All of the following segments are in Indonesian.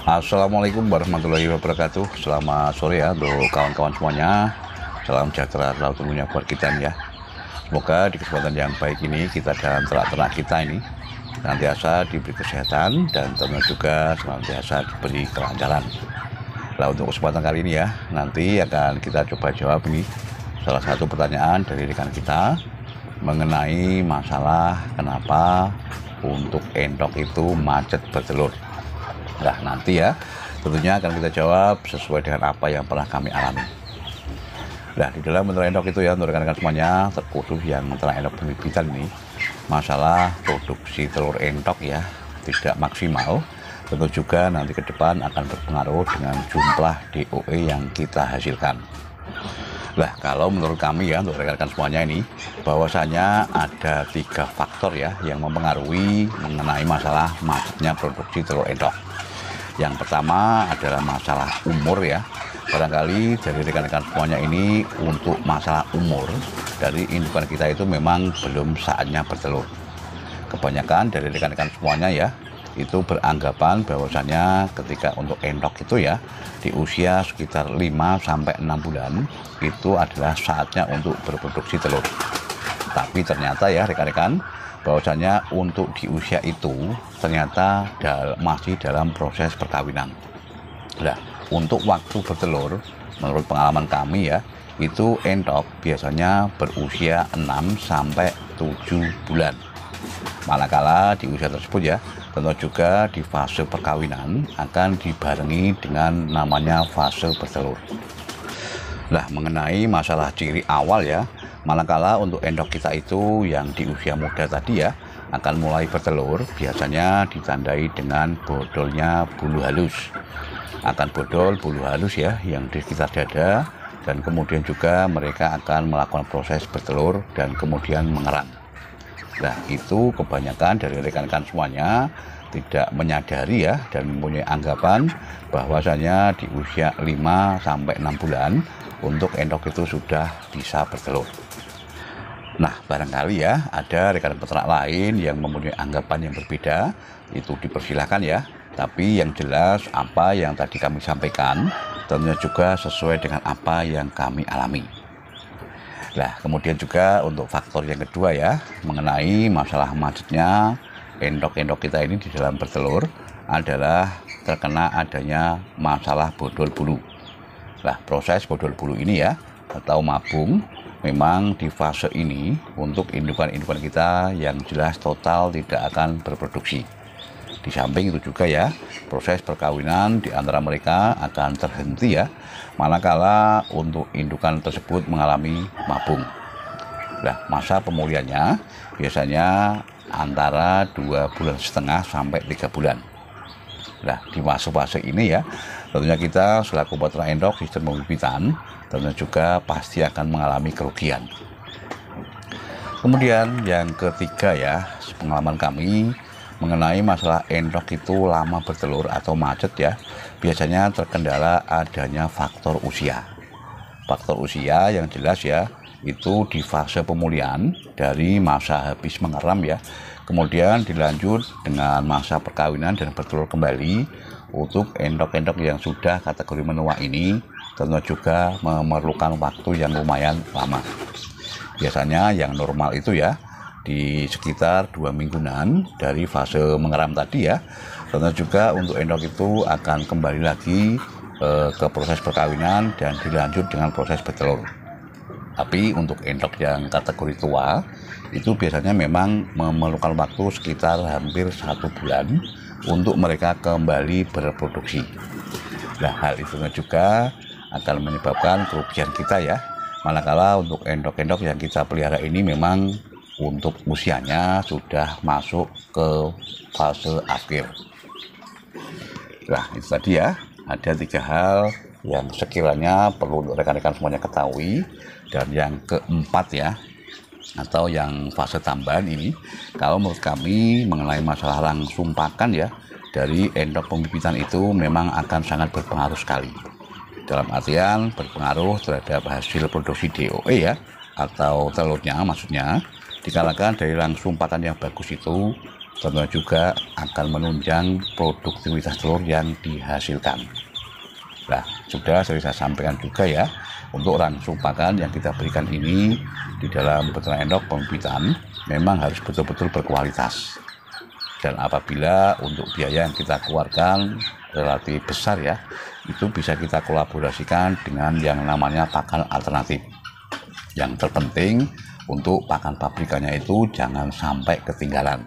Assalamualaikum warahmatullahi wabarakatuh. Selamat sore ya untuk kawan-kawan semuanya. Salam sejahtera selalu tentunya buat kita nih ya. Semoga di kesempatan yang baik ini kita dan ternak-ternak kita ini senantiasa diberi kesehatan dan tentunya juga senantiasa diberi kelancaran. Nah, untuk kesempatan kali ini ya, nanti akan kita coba jawab nih salah satu pertanyaan dari rekan kita mengenai masalah kenapa untuk entok itu macet bertelur. Nah, nanti ya tentunya akan kita jawab sesuai dengan apa yang pernah kami alami. Nah, di dalam ternak entok itu ya, untuk rekan-rekan semuanya, terkhusus yang ternak entok pembibitan ini, masalah produksi telur entok ya tidak maksimal, tentu juga nanti ke depan akan berpengaruh dengan jumlah DOE yang kita hasilkan. Nah, kalau menurut kami ya, untuk rekan-rekan semuanya ini, bahwasanya ada 3 faktor ya yang mempengaruhi mengenai masalah macetnya produksi telur entok. Yang pertama adalah masalah umur ya. Barangkali dari rekan-rekan semuanya ini, untuk masalah umur dari indukan kita itu memang belum saatnya bertelur. Kebanyakan dari rekan-rekan semuanya ya, itu beranggapan bahwasanya ketika untuk entok itu ya, di usia sekitar 5-6 bulan itu adalah saatnya untuk berproduksi telur. Tapi ternyata ya rekan-rekan, bahwasanya untuk di usia itu ternyata masih dalam proses perkawinan. Nah, untuk waktu bertelur, menurut pengalaman kami ya, itu entok biasanya berusia 6-7 bulan. Manakala di usia tersebut ya, tentu juga di fase perkawinan akan dibarengi dengan namanya fase bertelur. Nah, mengenai masalah ciri awal ya, manakala untuk endok kita itu yang di usia muda tadi ya akan mulai bertelur, biasanya ditandai dengan bodolnya bulu halus. Akan bodol bulu halus ya yang di sekitar dada, dan kemudian juga mereka akan melakukan proses bertelur dan kemudian mengerang. Nah, itu kebanyakan dari rekan-rekan semuanya tidak menyadari ya dan mempunyai anggapan bahwasanya di usia 5-6 bulan untuk endok itu sudah bisa bertelur. Nah, barangkali ya ada rekan peternak lain yang mempunyai anggapan yang berbeda, itu dipersilahkan ya. Tapi yang jelas apa yang tadi kami sampaikan tentunya juga sesuai dengan apa yang kami alami. Nah, kemudian juga untuk faktor yang kedua ya, mengenai masalah macetnya endok-endok kita ini di dalam bertelur adalah terkena adanya masalah bodol bulu. Nah, proses bodol bulu ini ya atau mabung memang di fase ini untuk indukan-indukan kita yang jelas total tidak akan berproduksi. Di samping itu juga ya, proses perkawinan di antara mereka akan terhenti ya, manakala untuk indukan tersebut mengalami mabung. Nah, masa pemulihannya biasanya antara 2,5 bulan sampai 3 bulan. Nah, di fase-fase ini ya, tentunya kita selaku peternak endok sistem pembibitan tentunya juga pasti akan mengalami kerugian. Kemudian yang ketiga ya, pengalaman kami mengenai masalah endok itu lama bertelur atau macet ya, biasanya terkendala adanya faktor usia. Faktor usia yang jelas ya, itu di fase pemulihan dari masa habis mengeram ya, kemudian dilanjut dengan masa perkawinan dan bertelur kembali. Untuk endok-endok yang sudah kategori menua ini tentu juga memerlukan waktu yang lumayan lama. Biasanya yang normal itu ya di sekitar 2 mingguan dari fase mengeram tadi ya. Tentu juga untuk endok itu akan kembali lagi ke proses perkawinan dan dilanjut dengan proses bertelur. Tapi untuk endok yang kategori tua itu biasanya memang memerlukan waktu sekitar hampir 1 bulan untuk mereka kembali berproduksi. Nah, hal itu juga akan menyebabkan kerugian kita ya, manakala untuk endok-endok yang kita pelihara ini memang untuk usianya sudah masuk ke fase akhir. Nah, itu tadi ya, ada 3 hal yang sekiranya perlu untuk rekan-rekan semuanya ketahui. Dan yang keempat ya, atau yang fase tambahan ini, kalau menurut kami mengenai masalah langsung pakan ya dari endok pembibitan itu memang akan sangat berpengaruh sekali. Dalam artian berpengaruh terhadap hasil produksi DOE ya, atau telurnya maksudnya, dikarenakan dari langsung pakan yang bagus itu tentunya juga akan menunjang produktivitas telur yang dihasilkan. Nah, sudah saya sampaikan juga ya, untuk rangsum pakan yang kita berikan ini di dalam peternak endok pembibitan memang harus betul-betul berkualitas. Dan apabila untuk biaya yang kita keluarkan relatif besar ya, itu bisa kita kolaborasikan dengan yang namanya pakan alternatif. Yang terpenting untuk pakan pabrikannya itu jangan sampai ketinggalan.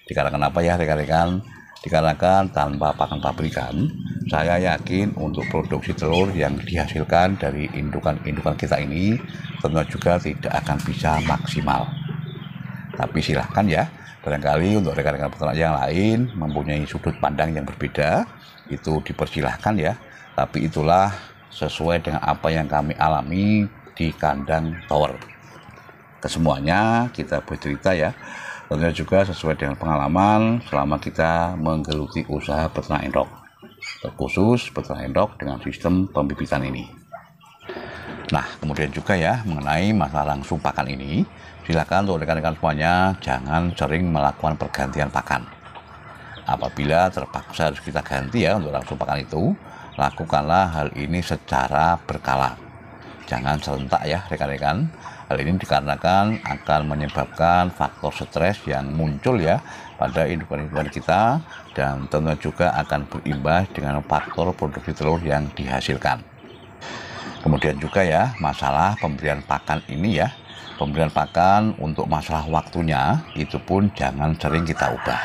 Dikarenakan apa ya rekan-rekan? Dikarenakan tanpa pakan pabrikan, saya yakin untuk produksi telur yang dihasilkan dari indukan-indukan kita ini tentu juga tidak akan bisa maksimal. Tapi silahkan ya, barangkali untuk rekan-rekan peternak yang lain mempunyai sudut pandang yang berbeda, itu dipersilahkan ya. Tapi itulah sesuai dengan apa yang kami alami di kandang tower. Kesemuanya kita bercerita ya, tentunya juga sesuai dengan pengalaman selama kita menggeluti usaha peternak endok, terkhusus peternak endok dengan sistem pembibitan ini. Nah, kemudian juga ya mengenai masalah langsung pakan ini, silakan untuk rekan-rekan semuanya jangan sering melakukan pergantian pakan. Apabila terpaksa harus kita ganti ya untuk langsung pakan itu, lakukanlah hal ini secara berkala. Jangan serentak ya rekan-rekan. Hal ini dikarenakan akan menyebabkan faktor stres yang muncul ya pada indukan-indukan kita, dan tentunya juga akan berimbas dengan faktor produksi telur yang dihasilkan. Kemudian juga ya masalah pemberian pakan ini ya, pemberian pakan untuk masalah waktunya itu pun jangan sering kita ubah.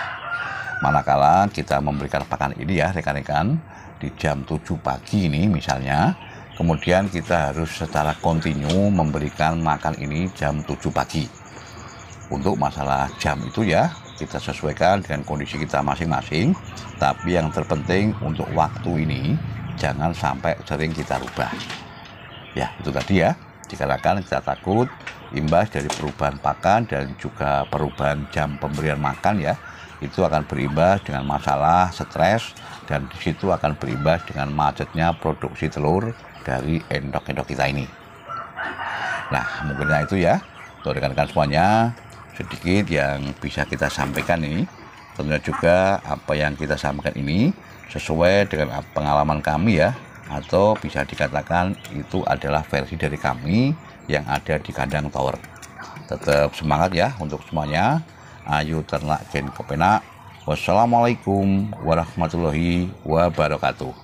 Manakala kita memberikan pakan ini ya rekan-rekan di jam 7 pagi ini misalnya, kemudian kita harus secara kontinu memberikan makan ini jam 7 pagi. Untuk masalah jam itu ya kita sesuaikan dengan kondisi kita masing-masing, tapi yang terpenting untuk waktu ini jangan sampai sering kita rubah. Ya itu tadi ya, dikarenakan kita takut imbas dari perubahan pakan dan juga perubahan jam pemberian makan ya, itu akan berimbas dengan masalah stres, dan disitu akan berimbas dengan macetnya produksi telur dari endok-endok kita ini. Nah, mungkinnya itu ya, untuk rekan-rekan semuanya, sedikit yang bisa kita sampaikan ini. Tentunya juga apa yang kita sampaikan ini sesuai dengan pengalaman kami ya, atau bisa dikatakan itu adalah versi dari kami yang ada di kandang tower. Tetap semangat ya untuk semuanya. Ayo ternak gen kepenak. Wassalamualaikum warahmatullahi wabarakatuh.